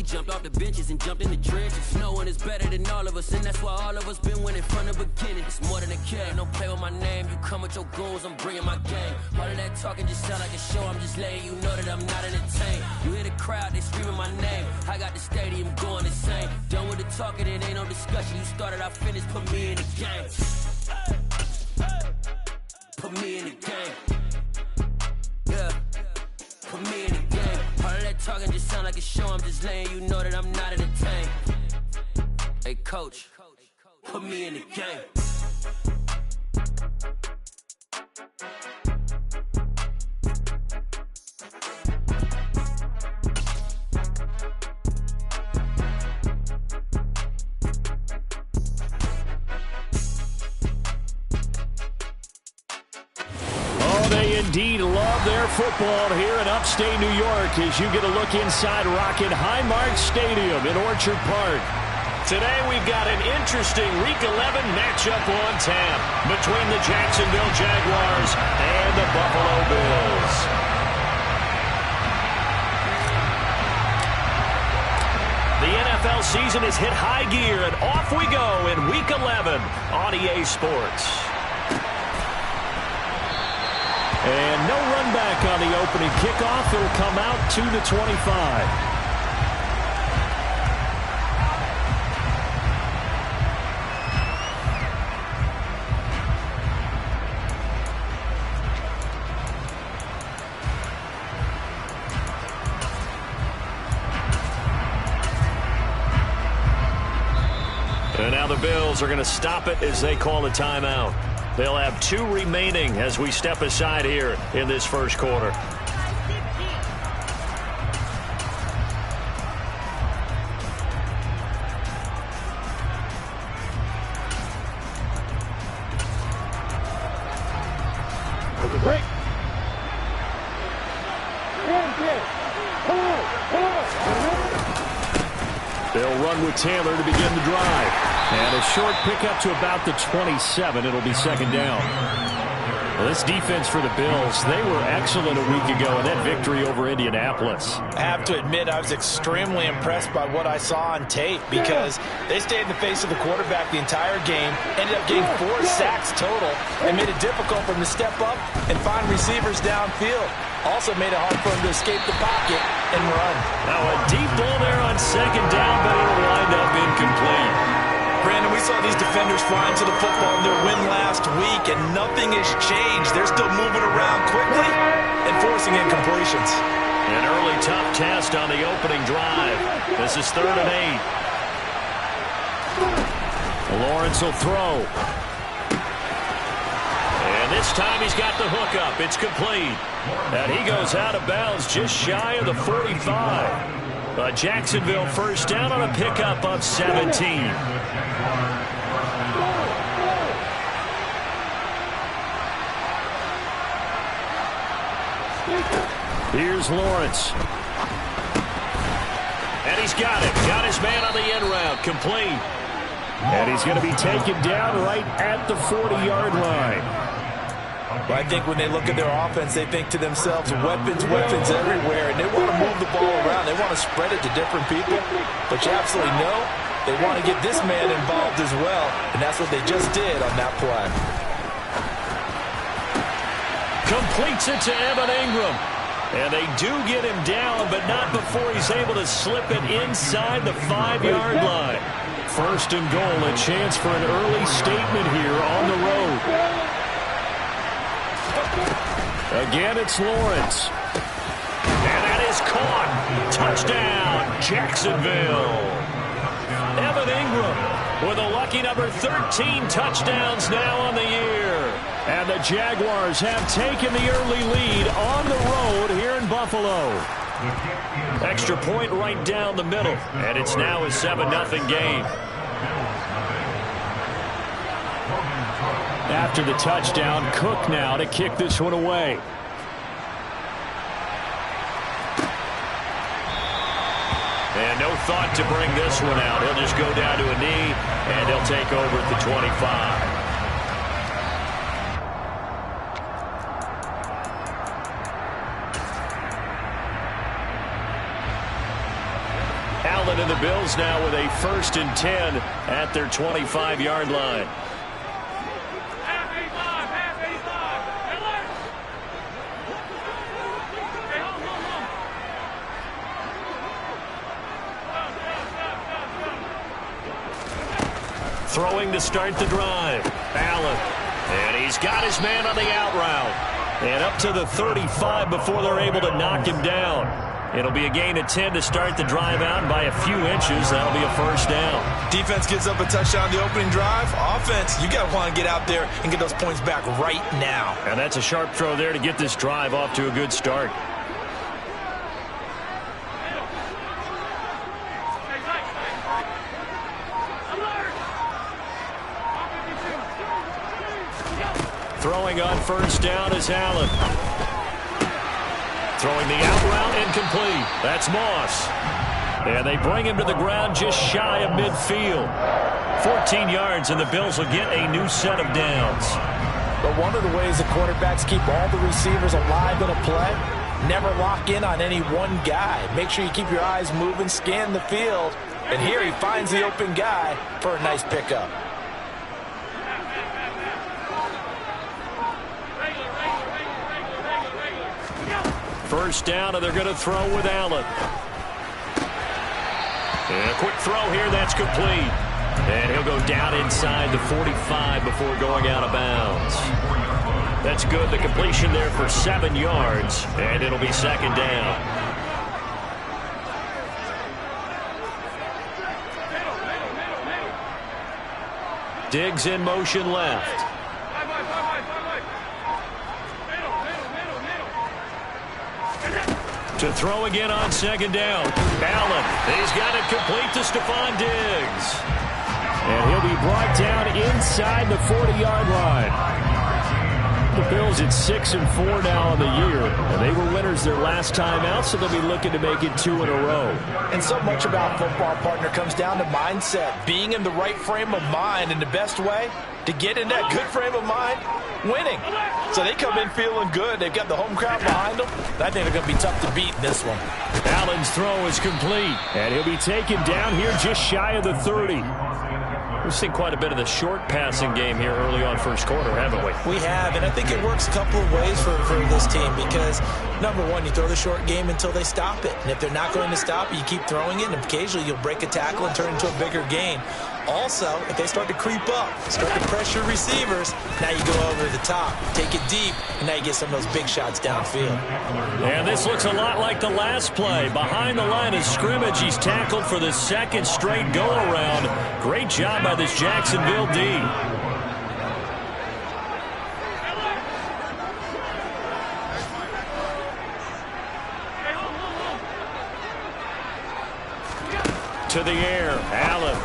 we jumped off the benches and jumped in the trenches. No one is better than all of us, and that's why all of us been winning from the beginning. It's more than a care, don't play with my name. You come with your goons, I'm bringing my game. All of that talking just sound like a show, I'm just letting you know that I'm not entertained. You hear the crowd, they screaming my name. I got the stadium going insane. Done with the talking, it ain't no discussion. You started, I finished, put me in the game. Put me in the game. Yeah. Put me in the game. All of that talking just sound like a show, I'm just letting you know that I'm not entertained. Hey coach, put me in the game. They indeed love their football here in upstate New York as you get a look inside Rocket Highmark Stadium in Orchard Park. Today we've got an interesting Week 11 matchup on tap between the Jacksonville Jaguars and the Buffalo Bills. The NFL season has hit high gear, and off we go in Week 11 on EA Sports. And no run back on the opening kickoff. It'll come out to the 25. And now the Bills are going to stop it as they call a timeout. They'll have 2 remaining as we step aside here in this first quarter. Break. They'll run with Taylor to begin the drive. And a short pickup to about the 27. It'll be second down. Well, this defense for the Bills, they were excellent a week ago in that victory over Indianapolis. I have to admit, I was extremely impressed by what I saw on tape because they stayed in the face of the quarterback the entire game, ended up getting 4 sacks total, and made it difficult for him to step up and find receivers downfield. Also made it hard for him to escape the pocket and run. Now a deep ball there on second down, but it'll wind up incomplete. Brandon, we saw these defenders flying to the football in their win last week, and nothing has changed. They're still moving around quickly and forcing incompletions. An early tough test on the opening drive. This is 3rd and 8. Lawrence will throw. And this time he's got the hook up. It's complete. And he goes out of bounds just shy of the 45. A Jacksonville first down on a pickup of 17. Here's Lawrence. And he's got it. Got his man on the end route. Complete. And he's going to be taken down right at the 40-yard line. But I think when they look at their offense, they think to themselves, weapons, weapons everywhere, and they want to move the ball around. They want to spread it to different people. But you absolutely know they want to get this man involved as well, and that's what they just did on that play. Completes it to Evan Ingram. And they do get him down, but not before he's able to slip it inside the 5-yard line. First and goal, a chance for an early statement here on the road. Again, it's Lawrence. And that is caught. Touchdown, Jacksonville. Evan Ingram with a lucky number 13 touchdowns now on the year. And the Jaguars have taken the early lead on the road here in Buffalo. Extra point right down the middle. And it's now a 7-0 game. After the touchdown, Cook now to kick this one away. And no thought to bring this one out. He'll just go down to a knee, and he'll take over at the 25. Allen and the Bills now with a 1st and 10 at their 25-yard line. Throwing to start the drive. Allen. And he's got his man on the out route. And up to the 35 before they're able to knock him down. It'll be a gain of 10 to start the drive out, and by a few inches, that'll be a 1st down. Defense gives up a touchdown the opening drive. Offense, you got to want to get out there and get those points back right now. And that's a sharp throw there to get this drive off to a good start. Throwing on 1st down is Allen. Throwing the out route, incomplete. That's Moss. And they bring him to the ground just shy of midfield. 14 yards, and the Bills will get a new set of downs. But one of the ways the quarterbacks keep all the receivers alive in a play, never lock in on any one guy. Make sure you keep your eyes moving, scan the field. And here he finds the open guy for a nice pickup. First down, and they're going to throw with Allen. And a quick throw here, that's complete. And he'll go down inside the 45 before going out of bounds. That's good. The completion there for 7 yards, and it'll be 2nd down. Diggs in motion left. To throw again on 2nd down. Allen, he's got it complete to Stephon Diggs. And he'll be brought down inside the 40-yard line. The Bills at 6-4 now on the year, and they were winners their last time out, so they'll be looking to make it 2 in a row. And so much about football, partner, comes down to mindset. Being in the right frame of mind, and the best way to get in that good frame of mind, winning. So they come in feeling good. They've got the home crowd behind them. I think they're going to be tough to beat in this one. Allen's throw is complete, and he'll be taken down here just shy of the 30. We've seen quite a bit of the short passing game here early on 1st quarter, haven't we? We have, and I think it works a couple of ways for this team because, number one, you throw the short game until they stop it. And if they're not going to stop it, you keep throwing it, and occasionally you'll break a tackle and turn it into a bigger gain. Also, if they start to creep up, start to pressure receivers, now you go over the top, take it deep, and now you get some of those big shots downfield. And this looks a lot like the last play. Behind the line of scrimmage, he's tackled for the 2nd straight go-around. Great job by this Jacksonville D. To the air, Allen.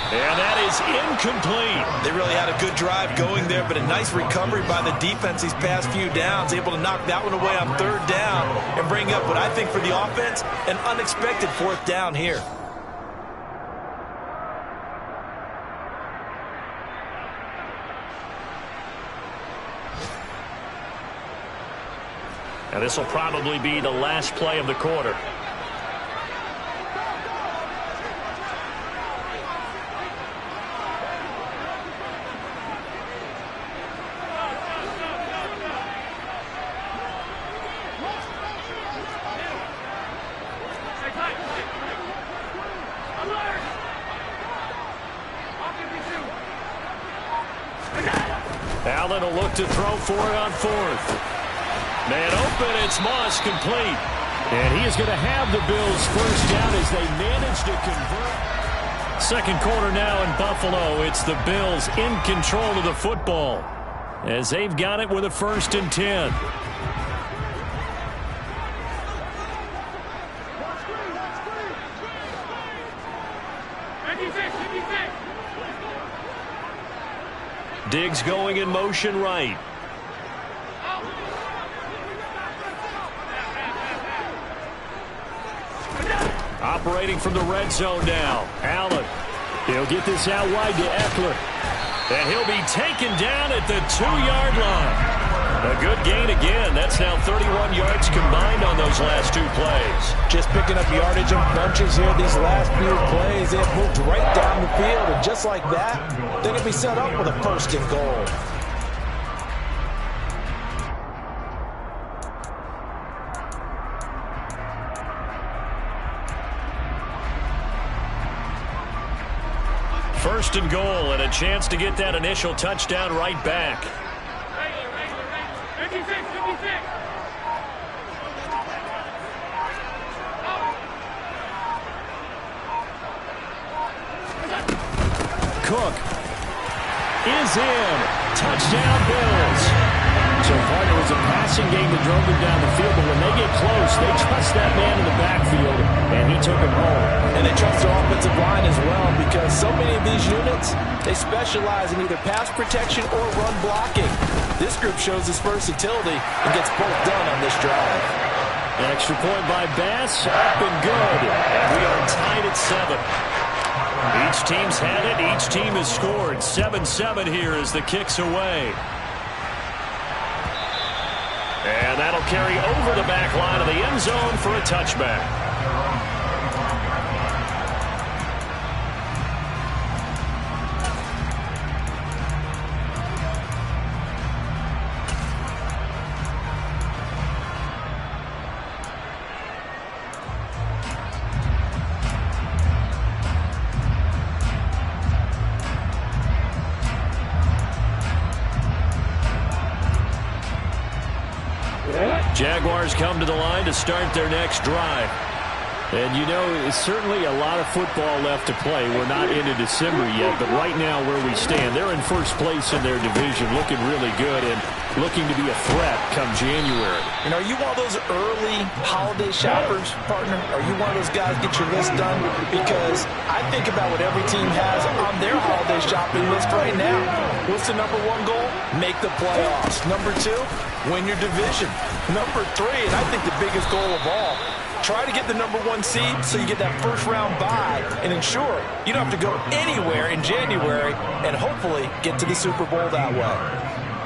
And that is incomplete. They really had a good drive going there, but a nice recovery by the defense these past few downs, able to knock that one away on 3rd down and bring up what I think for the offense, an unexpected 4th down here. And this will probably be the last play of the quarter. Allen will look to throw for it on 4th. Man open, it's Moss, complete. And he is going to have the Bills 1st down as they manage to convert. 2nd quarter now in Buffalo. It's the Bills in control of the football as they've got it with a 1st and 10. Diggs going in motion right. Operating from the red zone now. Allen. He'll get this out wide to Eckler. And he'll be taken down at the 2-yard line. A good gain again. That's now 31 yards combined on those last 2 plays. Just picking up yardage in bunches here these last few plays. They have moved right down the field, and just like that, they're going to be set up with a 1st and goal. First and goal, and a chance to get that initial touchdown right back. Cook is in. Touchdown, Bills. So part it was a passing game that drove them down the field, but when they get close, they trust that man in the backfield, and he took him home. And they trust their offensive line as well, because so many of these units, they specialize in either pass protection or run blocking. This group shows its versatility and gets both done on this drive. An extra point by Bass, up and good. And we are tied at 7. Each team's had it. Each team has scored. 7-7 here as the kick's away. And that'll carry over the back line of the end zone for a touchback. Jaguars come to the line to start their next drive. And, you know, it's certainly a lot of football left to play. We're not into December yet, but right now where we stand, they're in first place in their division, looking really good and looking to be a threat come January. And are you one of those early holiday shoppers, partner? Are you one of those guys get your list done? Because I think about what every team has on their holiday shopping list right now. What's the #1 goal? Make the playoffs. #2, win your division. #3, and I think the biggest goal of all, try to get the #1 seed so you get that first-round bye and ensure you don't have to go anywhere in January and hopefully get to the Super Bowl that way.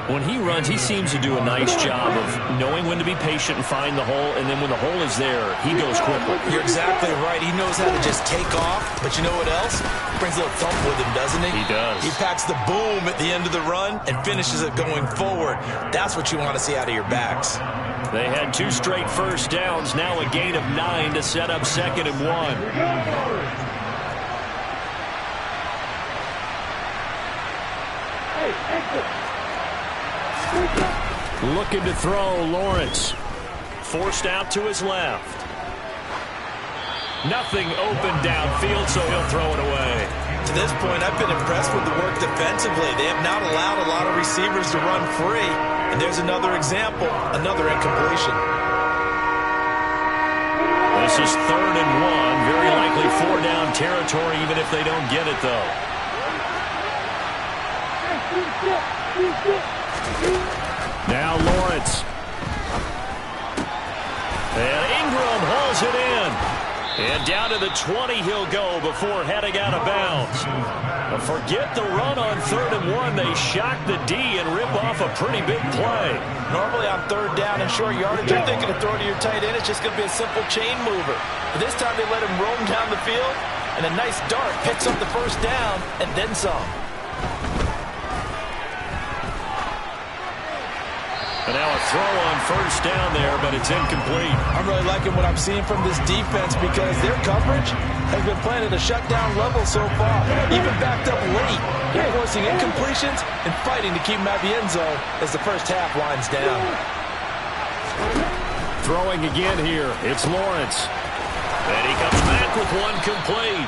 When he runs, he seems to do a nice job of knowing when to be patient and find the hole, and then when the hole is there, he goes quickly. You're exactly right. He knows how to just take off, but you know what else? Brings a little thump with him, doesn't he? He does. He packs the boom at the end of the run and finishes it going forward. That's what you want to see out of your backs. They had 2 straight first downs, now a gain of 9 to set up 2nd and 1. Looking to throw, Lawrence. Forced out to his left. Nothing open downfield, so he'll throw it away. To this point, I've been impressed with the work defensively. They have not allowed a lot of receivers to run free. And there's another example, another incompletion. This is 3rd and 1. Very likely 4-down territory, even if they don't get it, though. Now Lawrence. And Ingram hauls it in. And down to the 20 he'll go before heading out of bounds. Forget the run on 3rd and 1. They shock the D and rip off a pretty big play. Normally on 3rd down and short yardage, you're thinking of throwing to your tight end. It's just going to be a simple chain mover. But this time they let him roam down the field, and a nice dart picks up the 1st down and then some. And now a throw on 1st down there, but it's incomplete. I'm really liking what I'm seeing from this defense because their coverage has been playing at a shutdown level so far. Even backed up late, they're forcing incompletions and fighting to keep them out of the end zone as the first half winds down. Throwing again here, it's Lawrence. And he comes back with one complete.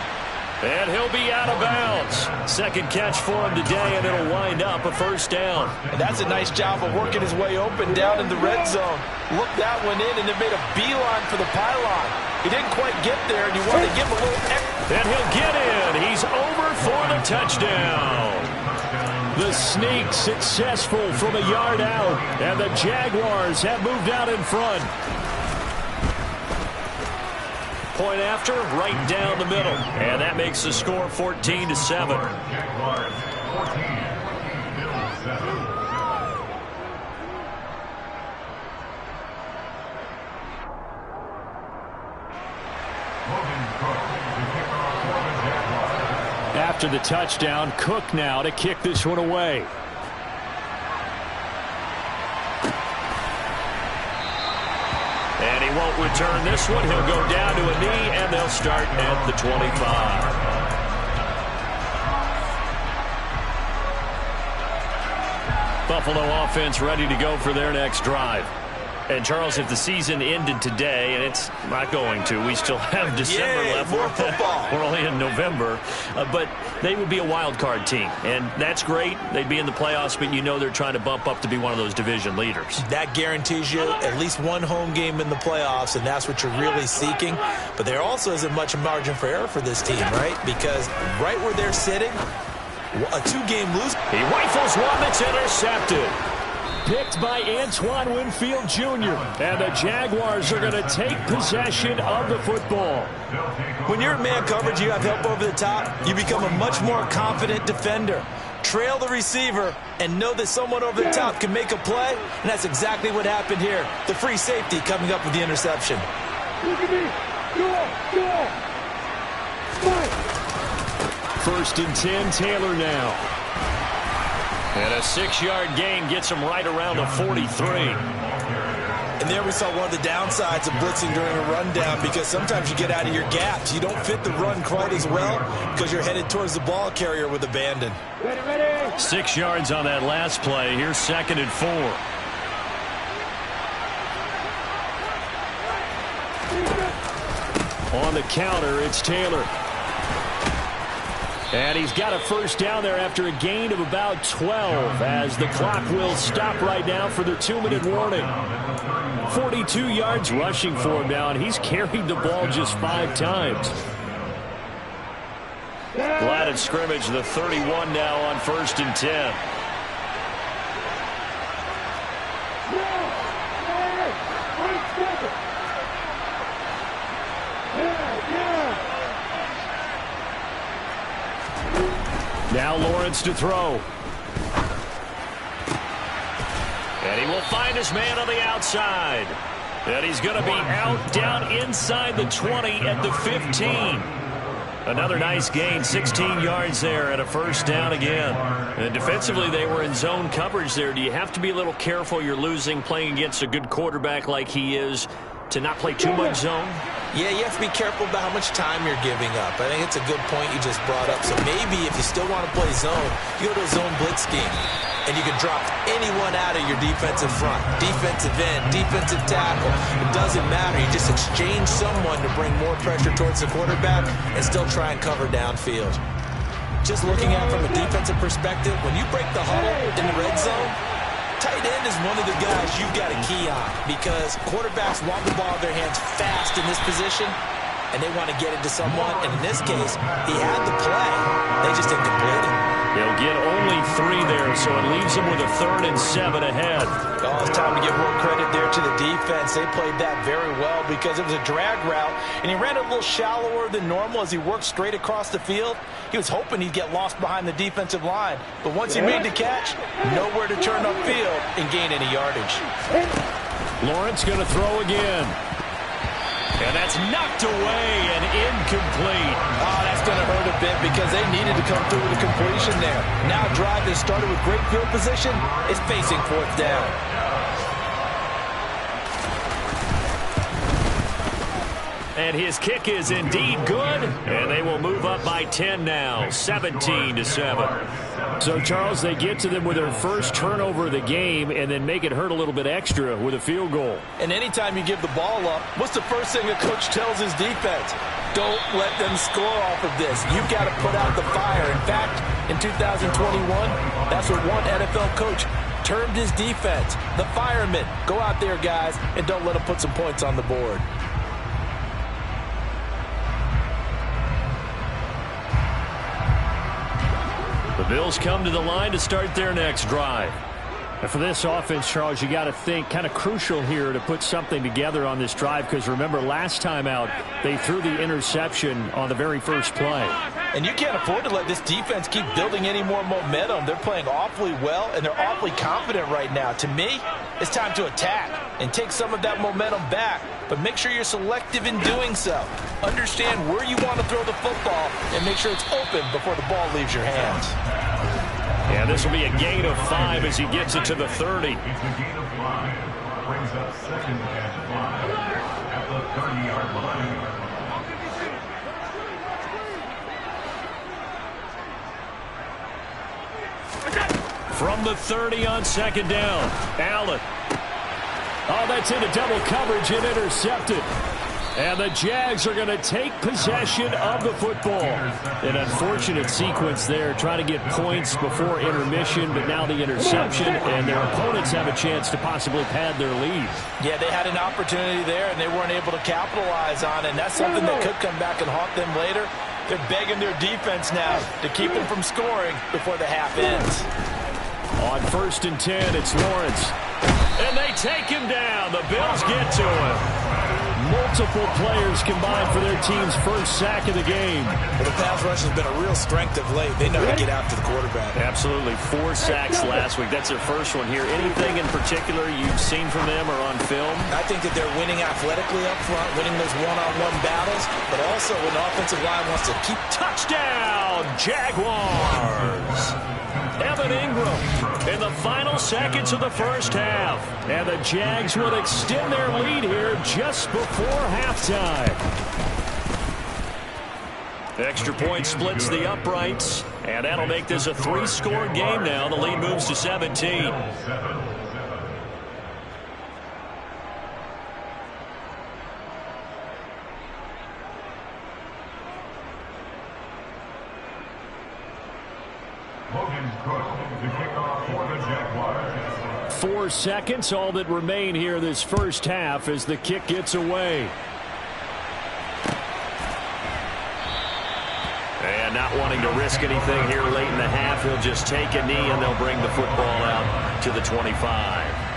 And he'll be out of bounds. 2nd catch for him today, and it'll wind up a 1st down. And that's a nice job of working his way open down in the red zone. Looked that one in, and it made a beeline for the pylon. He didn't quite get there, and you wanted to give him a little extra. And he'll get in. He's over for the touchdown. The sneak successful from a yard out, and the Jaguars have moved out in front. Point after, right down the middle. And that makes the score 14-7. After the touchdown, Cook now to kick this one away. And he won't return this one. He'll go down to a knee, and they'll start at the 25. Buffalo offense ready to go for their next drive. And, Charles, if the season ended today, and it's not going to, we still have December left. More football. We're only in November. But they would be a wild card team. And that's great. They'd be in the playoffs, but you know they're trying to bump up to be one of those division leaders. That guarantees you at least one home game in the playoffs, and that's what you're really seeking. But there also isn't much margin for error for this team, right? Because right where they're sitting, a two-game lose. He rifles one that's intercepted. Picked by Antoine Winfield Jr. And the Jaguars are going to take possession of the football. When you're in man coverage, you have help over the top, you become a much more confident defender. Trail the receiver and know that someone over the top can make a play, and that's exactly what happened here. The free safety coming up with the interception. First and 10, Taylor now. And a 6-yard gain gets him right around the 43. And there we saw one of the downsides of blitzing during a rundown, because sometimes you get out of your gaps. You don't fit the run quite as well because you're headed towards the ball carrier with abandon. 6 yards on that last play. Here's 2nd and 4. On the counter, it's Taylor. And he's got a first down there after a gain of about 12, as the clock will stop right now for the 2-minute warning. 42 yards rushing for him now, and he's carried the ball just 5 times. Line of scrimmage, the 31 now on 1st and 10. Now Lawrence to throw. And he will find his man on the outside. And he's going to be out down inside the 20 at the 15. Another nice gain, 16 yards there, and a first down again. And defensively, they were in zone coverage there. Do you have to be a little careful? You're losing, playing against a good quarterback like he is, to not play too much zone? Yeah, you have to be careful about how much time you're giving up. I think it's a good point you just brought up. So maybe if you still want to play zone, you go to a zone blitz scheme, and you can drop anyone out of your defensive front. Defensive end, defensive tackle. It doesn't matter. You just exchange someone to bring more pressure towards the quarterback and still try and cover downfield. Just looking at it from a defensive perspective, when you break the huddle in the red zone, tight end is one of the guys you've got to key on, because quarterbacks want the ball in their hands fast in this position, and they want to get it to someone. And in this case, he had the play. They just didn't complete it. He'll get only 3 there, so it leaves him with a 3rd and 7 ahead. Oh, it's time to give more credit there to the defense. They played that very well, because it was a drag route, and he ran a little shallower than normal as he worked straight across the field. He was hoping he'd get lost behind the defensive line, but once he made the catch, nowhere to turn upfield and gain any yardage. Lawrence going to throw again. And that's knocked away and incomplete. Oh, that's going to hurt a bit, because they needed to come through with a completion there. Now a drive that started with great field position is facing 4th down. And his kick is indeed good, and they will move up by 10 now, 17-7. So, Charles, they get to them with their first turnover of the game and then make it hurt a little bit extra with a field goal. And anytime you give the ball up, what's the first thing a coach tells his defense? Don't let them score off of this. You've got to put out the fire. In fact, in 2021, that's what one NFL coach termed his defense, the firemen. Go out there, guys, and don't let them put some points on the board. The Bills come to the line to start their next drive. And for this offense, Charles, you got to think kind of crucial here to put something together on this drive, because remember, last time out, they threw the interception on the very first play. And you can't afford to let this defense keep building any more momentum. They're playing awfully well, and they're awfully confident right now. To me, it's time to attack and take some of that momentum back but make sure you're selective in doing so. Understand where you want to throw the football and make sure it's open before the ball leaves your hands. Yeah, this will be a gain of 5 as he gets it to the 30. It's a gain of 5. Brings up 2nd and 5 at the 30-yard line. From the 30 on 2nd down, Allen. Oh, that's into double coverage and intercepted. And the Jags are going to take possession of the football. An unfortunate sequence there, trying to get points before intermission, but now the interception, and their opponents have a chance to possibly pad their lead. Yeah, they had an opportunity there, and they weren't able to capitalize on it, and that's something that could come back and haunt them later. They're begging their defense now to keep them from scoring before the half ends. On 1st and 10, it's Lawrence. And they take him down. The Bills get to him. Multiple players combined for their team's first sack of the game. Well, the pass rush has been a real strength of late. They know how to get after the quarterback. Absolutely. 4 sacks last week. That's their first one here. Anything in particular you've seen from them or on film? I think that they're winning athletically up front, winning those one-on-one battles, but also an offensive line wants to keep Touchdown, Jaguars. Evan Ingram in the final seconds of the first half. And the Jags will extend their lead here just before halftime. Extra point splits the uprights, and that'll make this a 3-score game now. The lead moves to 17. The kickoff for the Jaguars. 4 seconds, all that remain here this first half as the kick gets away. And not wanting to risk anything here late in the half, he'll just take a knee and they'll bring the football out to the 25.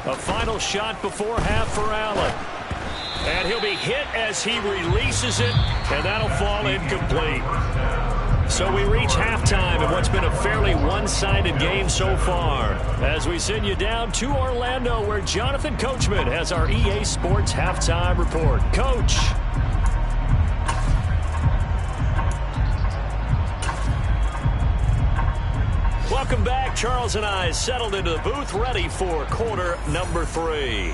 A final shot before half for Allen. And he'll be hit as he releases it, and that'll fall incomplete. So we reach halftime in what's been a fairly one-sided game so far. As we send you down to Orlando, where Jonathan Coachman has our EA Sports halftime report. Coach. Welcome back. Charles and I settled into the booth, ready for quarter number 3.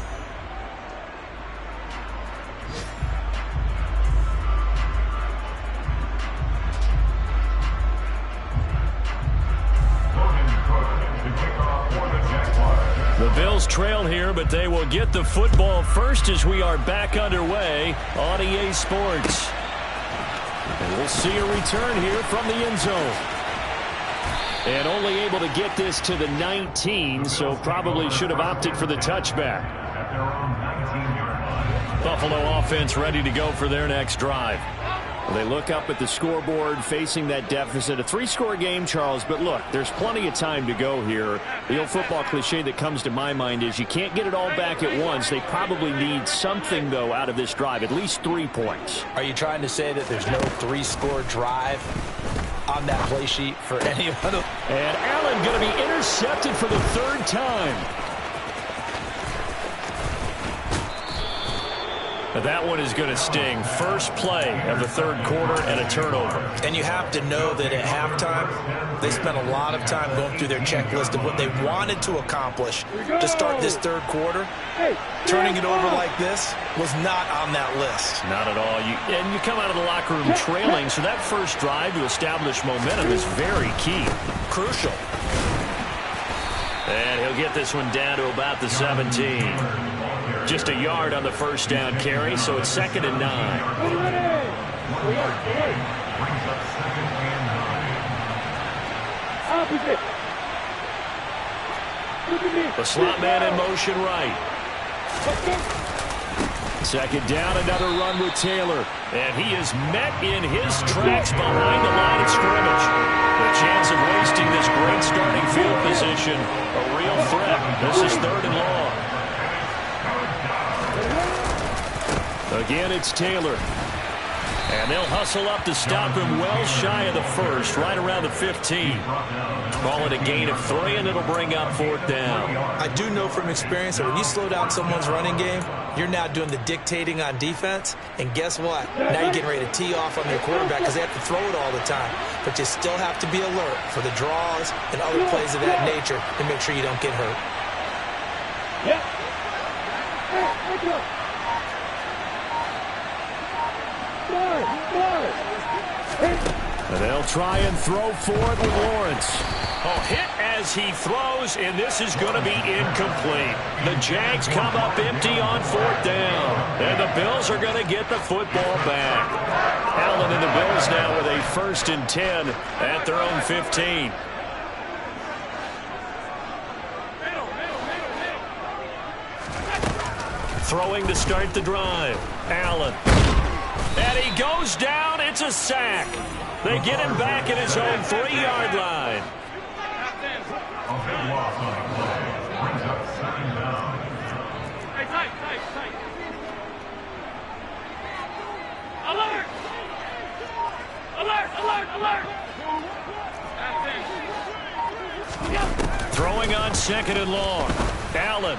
The Bills trail here, but they will get the football first as we are back underway on EA Sports. And we'll see a return here from the end zone. And only able to get this to the 19, so probably should have opted for the touchback. Buffalo offense ready to go for their next drive. They look up at the scoreboard facing that deficit. A 3-score game, Charles, but look, there's plenty of time to go here. The old football cliche that comes to my mind is you can't get it all back at once. They probably need something, though, out of this drive, at least 3 points. Are you trying to say that there's no 3-score drive on that play sheet for any of them? And Allen going to be intercepted for the 3rd time. That one is going to sting. First play of the 3rd quarter and a turnover. And you have to know that at halftime, they spent a lot of time going through their checklist of what they wanted to accomplish to start this 3rd quarter. Turning it over like this was not on that list. Not at all. And you come out of the locker room trailing, so that first drive to establish momentum is very key. Crucial. And he'll get this one down to about the 17. Just a yard on the first down carry, so it's 2nd and 9. The slot man in motion right. 2nd down, another run with Taylor. And he is met in his tracks behind the line of scrimmage. The chance of wasting this great starting field position, a real threat. This is 3rd and long. Again, it's Taylor. And they'll hustle up to stop him well shy of the first, right around the 15. Call it a gain of 3, and it'll bring up 4th down. I do know from experience that when you slow down someone's running game, you're now doing the dictating on defense. And guess what? Now you're getting ready to tee off on their quarterback because they have to throw it all the time. But you still have to be alert for the draws and other plays of that nature to make sure you don't get hurt. And they'll try and throw for it with Lawrence. Oh, hit as he throws, and this is going to be incomplete. The Jags come up empty on 4th down, and the Bills are going to get the football back. Allen and the Bills now with a 1st and 10 at their own 15. Throwing to start the drive. Allen. And he goes down. It's a sack. They get him back at his own 3-yard line. A big loss on the play. Brings up 2nd down. Alert! Alert! Alert! Alert! Throwing on 2nd and long. Allen.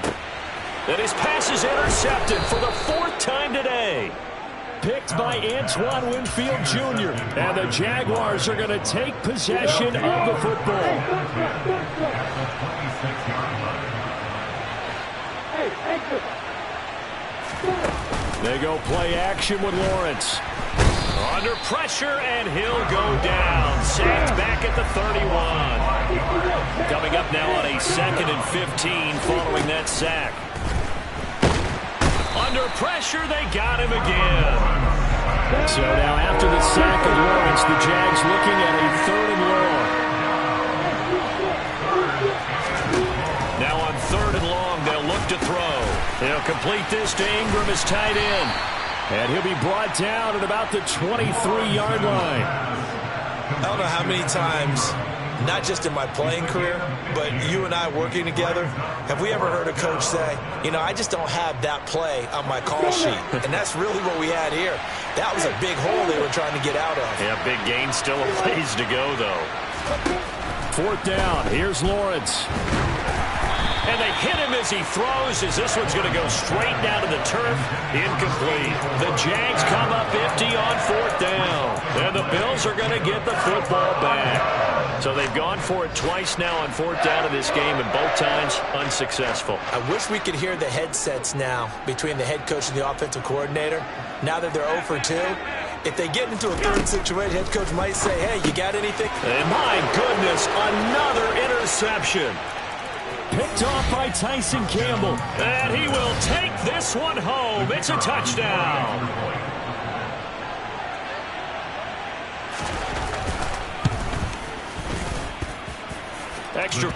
And his pass is intercepted for the 4th time today. Picked by Antoine Winfield Jr. And the Jaguars are going to take possession of the football. They go play action with Lawrence. Under pressure, and he'll go down. Sacked back at the 31. Coming up now on a 2nd and 15 following that sack. Under pressure, they got him again. So now after the sack of Lawrence, the Jags looking at a 3rd and long. Now on 3rd and long, they'll look to throw. They'll complete this to Ingram as tight end. And he'll be brought down at about the 23-yard line. I don't know how many times, not just in my playing career, but you and I working together, have we ever heard a coach say, you know, I just don't have that play on my call sheet. And that's really what we had here. That was a big hole they were trying to get out of. Yeah, big gain, still a ways to go, though. 4th down, here's Lawrence. And they hit him as he throws, as this one's going to go straight down to the turf. Incomplete. The Jags come up empty on 4th down. And the Bills are going to get the football back. So they've gone for it twice now on 4th down in this game, and both times unsuccessful. I wish we could hear the headsets now between the head coach and the offensive coordinator. Now that they're 0 for 2, if they get into a 3rd situation, head coach might say, hey, you got anything? And my goodness, another interception. Picked off by Tyson Campbell. And he will take this one home. It's a touchdown. Extra